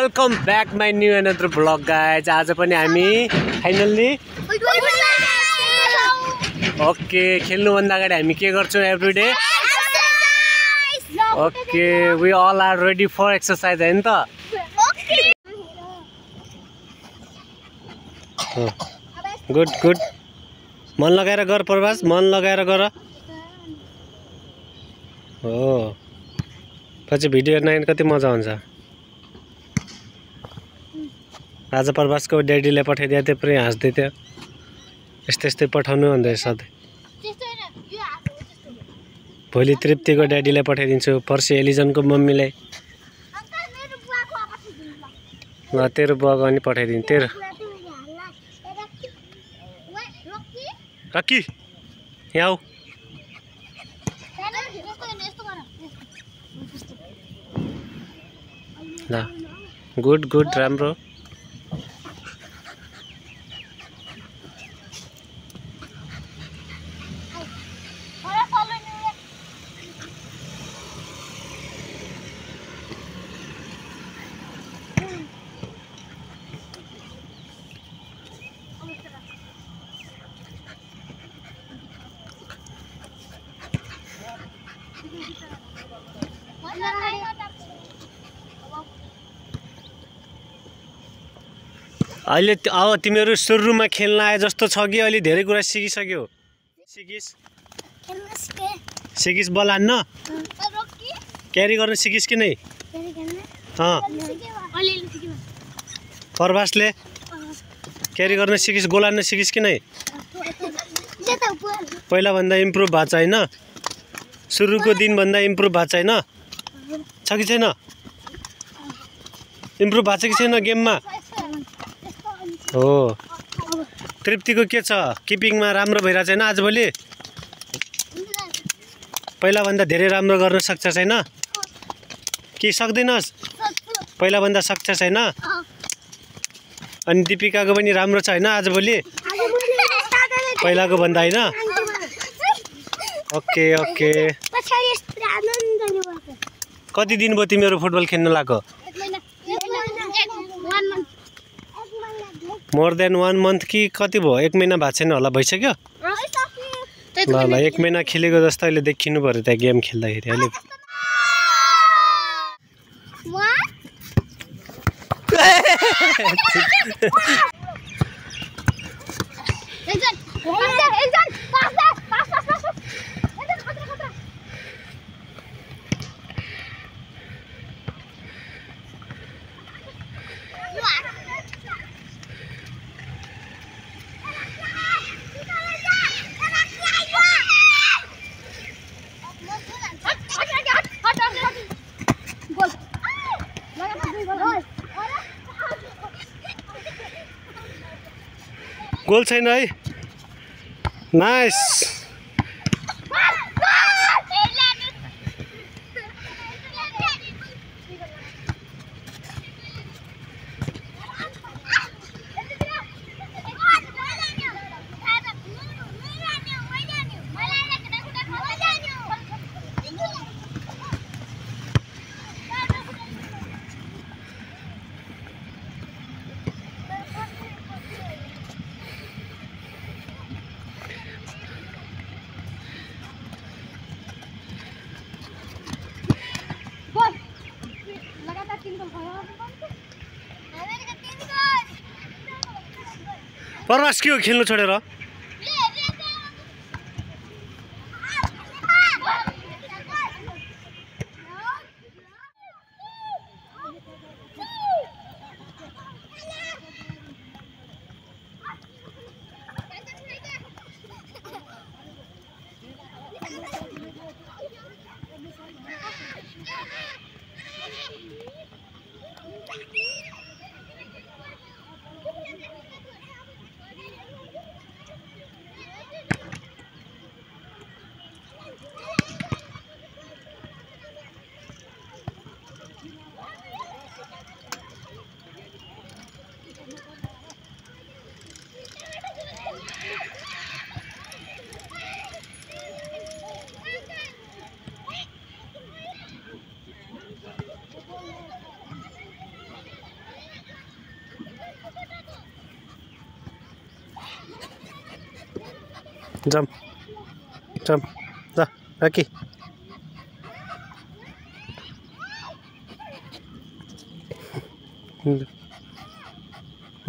Welcome back my new another blog guys. आज पनि हामी फाइनल्ली ओके खेल्नुभन्दा अगाडि हामी के गर्छौँ everyday okay we all are ready for exercise हैन त। गुड गुड मन लगाएर गर प्रभास, मन लगाएर गर। हो पछि भिडियो हेर्न कति मजा हुन्छ। आज प्रभासको ड्याडीले पठाइदिएको थियो, पुरै हाँस्दै थियो। यस्तै यस्तै पठाउनु भन्दै सधैँ। भोलि तृप्तिको ड्याडीलाई पठाइदिन्छु, पर्सि एलिजनको मम्मीलाई, तेरो बुवाको पनि पठाइदिन्छु। तेरो रक्की यहाँ आऊ। ल गुड गुड राम्रो। अहिले अब तिमीहरू सुरुमा खेल्न आए जस्तो छ कि अलि धेरै कुरा सिकिसक्यो? सिकिस बल हान्न क्यारी गर्न सिकिस कि नै? प्रभासले क्यारी गर्न सिकिस, गोल हान्न सिकिस कि नै? पहिलाभन्दा इम्प्रुभ भएको छ होइन? सुरुको दिनभन्दा इम्प्रुभ भएको छ होइन? छ कि छैन? इम्प्रुभ भएको छ कि छैन गेममा? हो तृप्तिको के छ? किपिङमा राम्रो भइरहेको छैन आजभोलि? पहिलाभन्दा धेरै राम्रो गर्न सक्छ छैन कि सक्दैनस्? पहिलाभन्दा सक्छ छैन? अनि दिपिकाको पनि राम्रो छ होइन आजभोलि? पहिलाको भन्दा होइन? Okay okay. कति दिन भयो तिमीहरू फुटबल खेल्न लाग्यो? मोर देन 1 मन्थ कि कति भयो? 1 महिना भएको छैन होला, भइसक्यो? ल ल 1 महिना खेलेको जस्तो अहिले देखिनु पऱ्यो त्यहाँ गेम खेल्दाखेरि। अहिले गोल छैन है? नाइस। प्रभास के हो खेल्नु छोडेर? जम्प जम्प जा रकी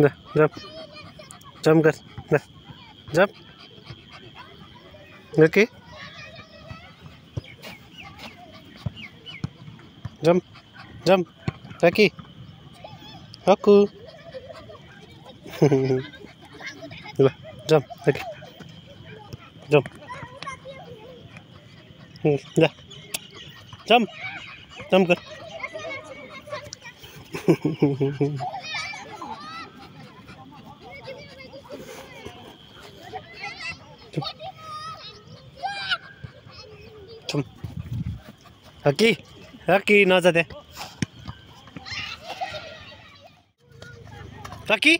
जा जम्प जम्प कर जा jump rocky jump jump rocky Hakku ल जम्प रकी जम्प जा जम्प जम्प कर हकी हकी नजा दे हकी